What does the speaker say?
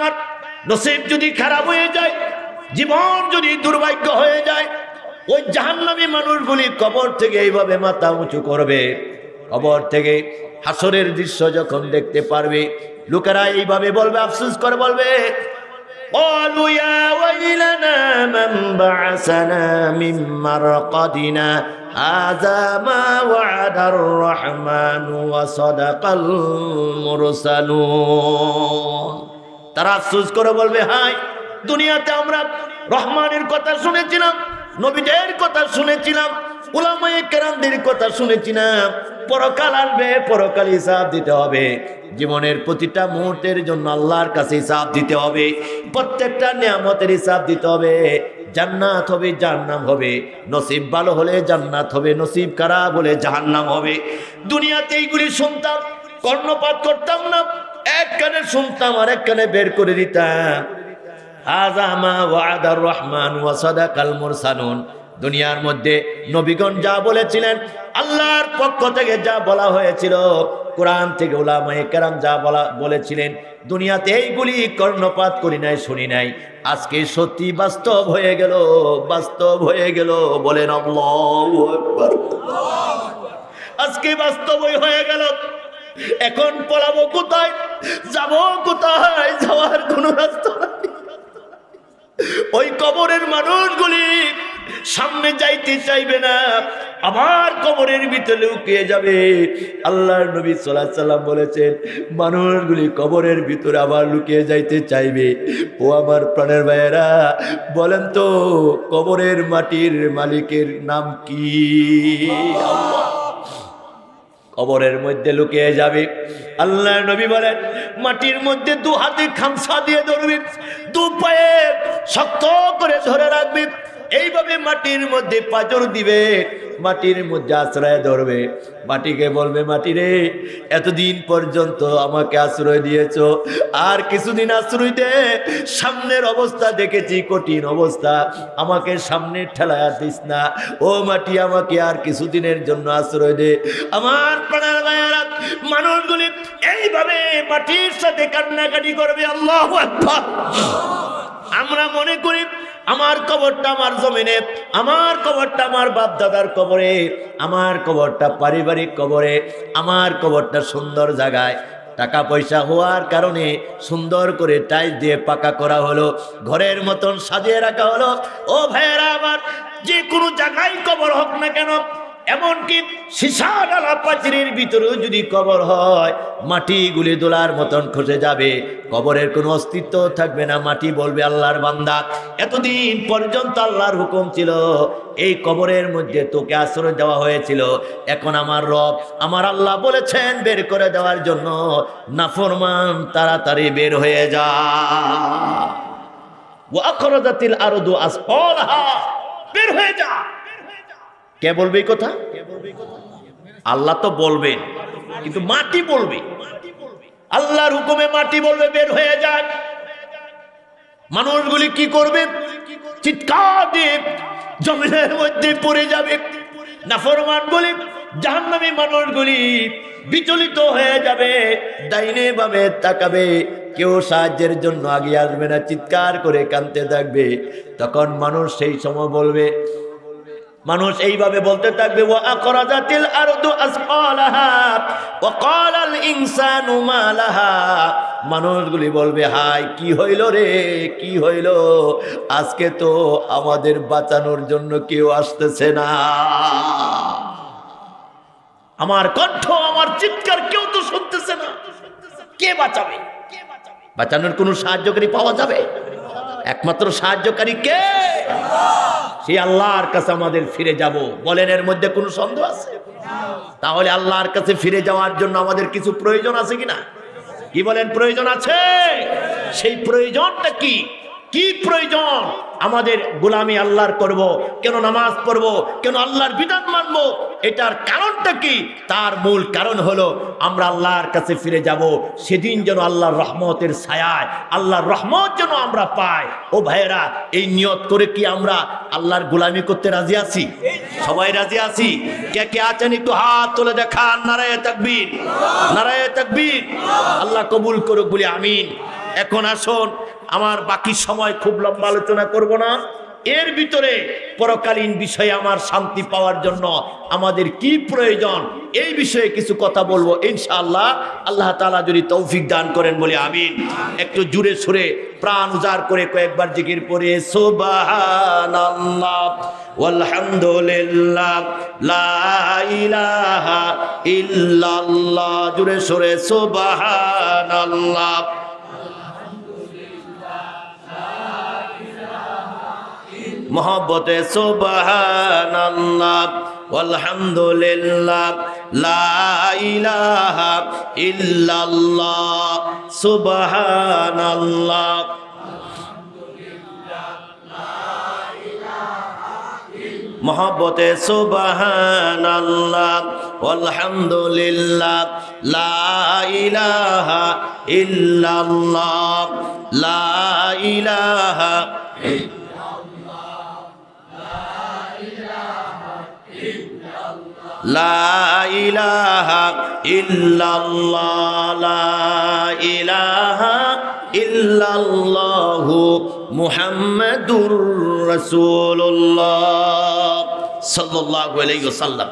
আমার, নসিব যদি খারাপ হয়ে যায়, জীবন যদি দুর্ভাগ্য হয়ে যায়, ওই জাহান্নামী মানুষগুলি কবর থেকে এইভাবে মাথা উঁচু করবে। কবর থেকে হাসরের দৃশ্য যখন দেখতে পারবে, লোকেরা এইভাবে বলবে, আফসোস করে বলবে, قالوا يا ويلنا من بعثنا من مرقدنا هذا ما وعد الرحمن وصدق المرسلون। তারা আফসোস করে বলবে, হায়, দুনিয়াতে আমরা রহমানের কথা শুনেছিলাম, নবীদের কথা শুনেছিলাম, উলামায়ে কেরামদের কথা শুনেছিলাম, পরকাল আসবে, পরকাল হিসাব দিতে হবে, জীবনের প্রতিটা মুহূর্তের জন্য আল্লাহর কাছে হিসাব দিতে হবে, প্রত্যেকটা নিয়ামতের হিসাব দিতে হবে। জান্নাত হবে, জাহান্নাম হবে, নসিব ভালো হলে জান্নাত হবে, নসিব খারাপ হলে জাহান্নাম হবে। দুনিয়াতে এইগুলি শুনতাম, কর্ণপাত করতাম না, এক কানে শুনতাম আর এক কানে বের করে দিতাম। হাযা মা ওয়াদার রহমান ওয়া সাদাকাল মুরসালুন। দুনিয়ার মধ্যে নবীগণ যা বলেছিলেন, আল্লাহর পক্ষ থেকে যা বলা হয়েছিল, কোরআন থেকে উলামায়ে কেরাম যা বলেছিলেন, দুনিয়াতে এইগুলি কর্ণপাত করি নাই, শুনি নাই। আজকে সত্যি বাস্তব হয়ে গেল, বাস্তব হয়ে গেল। বলেন আল্লাহু আকবার। আজকে বাস্তবই হয়ে গেল। এখন পলাবো কোথায়, যাব কোথায়? যাওয়ার কোনো রাস্তা নাই। ওই কবরের মানুষগুলি সামনে যাইতে চাইবে না, আবার কবরের ভিতরে লুকিয়ে যাবে। আল্লাহর নবী সাল্লাল্লাহু আলাইহি সাল্লাম বলেছেন, মানুষগুলি কবরের ভিতরে আবার লুকিয়ে যাইতে চাইবে। ও আমার প্রাণের ভাইয়েরা, বলেন তো কবরের মাটির মালিকের নাম কি? আল্লাহ। কবরের মধ্যে লুকিয়ে যাবে। আল্লাহর নবী বলেন, মাটির মধ্যে দু হাতে খামসা দিয়ে ধরবি, দু পায়ে শক্ত করে ধরে রাখবি, এইভাবে মাটির মধ্যে পাঁজর দিবে, মাটির মধ্যে আশ্রয় ধরবে। মাটিকে বলবে, মাটি রে, এতদিন পর্যন্ত আমাকে আশ্রয় দিয়েছো, আর কিছুদিন আশ্রয় দে। সামনের অবস্থা দেখেছি কঠিন অবস্থা, আমাকে সামনে ঠেলায়া দিস না। ও মাটি, আমাকে আর কিছুদিনের জন্য আশ্রয় দে। আমার প্রাণের ভাইয়েরা, মানুষগুলি এইভাবে মাটির সাথে কান্নাকাটি করবে। আল্লাহু আকবার। আমরা মনে করি আমার কবরটা আমার জমিনে, আমার কবরটা আমার বাপ দাদার কবরে, আমার কবরটা পারিবারিক কবরে, আমার কবরটা সুন্দর জায়গায়, টাকা পয়সা হওয়ার কারণে সুন্দর করে টাইলস দিয়ে পাকা করা হলো, ঘরের মতন সাজিয়ে রাখা হলো। ও ভাইয়েরা আমার, যে কোনো জায়গায় কবর হোক না কেন, এমনকি সীসাডালা পাচিরের ভিতরেও যদি কবর হয়, মাটিগুলি দোলার মতন খসে যাবে, কবরের কোনো অস্তিত্ব থাকবে না। মাটি বলবে, আল্লাহর বান্দা, এতদিন পর্যন্ত আল্লাহর হুকুম ছিল, এই কবরের মধ্যে তোকে আশ্রয় দেওয়া হয়েছিল, এখন আমার রব, আমার আল্লাহ বলেছেন বের করে দেওয়ার জন্য, নাফরমান তাড়াতাড়ি বের হয়ে যা। ওয়া আখরাজাতিল আরদু আসফালাহা, বের হয়ে যা। কে বলবে এই কথা? আল্লাহ তো বলবেন, কিন্তু মাটি বলবে। আল্লাহর হুকুমে মাটি বলবে বের হয়ে যায়। মানুষগুলি কি করবে? চিৎকার দিয়ে জমিনের মধ্যে পড়ে যাবে। নাফরমানগুলি, জাহান্নামী মানুষগুলি বিচলিত হয়ে যাবে, ডাইনে বামে তাকাবে, কেউ সাহায্যের জন্য আগে আসবে না, চিৎকার করে কাঁদতে থাকবে। তখন মানুষ সেই সময় বলবে, মানুষ এইভাবে বলতে থাকবে, ওয়া আখরাজাতিল আরদু আসফালাহা ওয়া ক্বালাল ইনসানু মা লাহা। মানুষগুলি বলবে, হায়, কি হইল রে, কি হইল? আজকে তো আমাদের বাঁচানোর জন্য কেউ আসতেছে না। আমার কণ্ঠ, আমার চিৎকার কেউ তো শুনতেছে না, কে বাঁচাবে? বাঁচানোর কোনো সাহায্যকারী পাওয়া যাবে? একমাত্র সাহায্যকারী কে? সেই আল্লাহর কাছে আমাদের ফিরে যাব। বলেন, এর মধ্যে কোনো সন্দেহ আছে? তাহলে আল্লাহর কাছে ফিরে যাওয়ার জন্য আমাদের কিছু প্রয়োজন আছে কিনা? কি বলেন, প্রয়োজন আছে? সেই প্রয়োজনটা কি? কি প্রয়োজন? আমাদের গোলামি আল্লাহর করব, কেন নামাজ পড়ব, কেন আল্লাহর বিধান মানব, এটার কারণটা কি? তার মূল কারণ হলো আমরা আল্লাহর কাছে ফিরে যাব, সেদিন যেন আল্লাহর রহমতের ছায়ায় আল্লাহর রহমত যেন আমরা পাই। ও ভাইয়েরা, এই নিয়ত করে কি আমরা আল্লাহর গোলামি করতে রাজি আছি? সবাই রাজি আছি? কে কে আছেন একটু হাত তুলে দেখান। নারায়ে তাকবীর, নারায়ে তাকবীর। আল্লাহ কবুল করুক বলি আমিন। এখন আসুন, আমার বাকি সময় খুব লম্বা আলোচনা করব না, এর ভিতরে পরকালীন বিষয়ে আমার শান্তি পাওয়ার জন্য আমাদের কি প্রয়োজন এই বিষয়ে কিছু কথা বলবো ইনশাআল্লাহ। আল্লাহ তাআলা যদি তৌফিক দান করেন বলে আমিন। একটু জুড়ে সুরে প্রাণ উজাড় করে কয়েকবার জিকির পড়ে সুবহানাল্লাহ ওয়ালহামদুলিল্লাহ লা ইলাহা ইল্লাল্লাহ, জুড়ে সুরে সুবহানাল্লাহ মোহব্বতে সুবহানাল্লাহ ওয়ালহামদুলিল্লাহ লা ইলাহা ইল্লাল্লাহ সুবহানাল্লাহ মোহব্বতে সুবহানাল্লাহ ওয়ালহামদুলিল্লাহ লা ইলাহা ইল্লাল্লাহ লা ইলাহা লা ইলাহা ইল্লাল্লাহ লা ইলাহা ইল্লাল্লাহু মুহাম্মাদুর রাসূলুল্লাহ সাল্লাল্লাহু আলাইহি ওয়াসাল্লাম।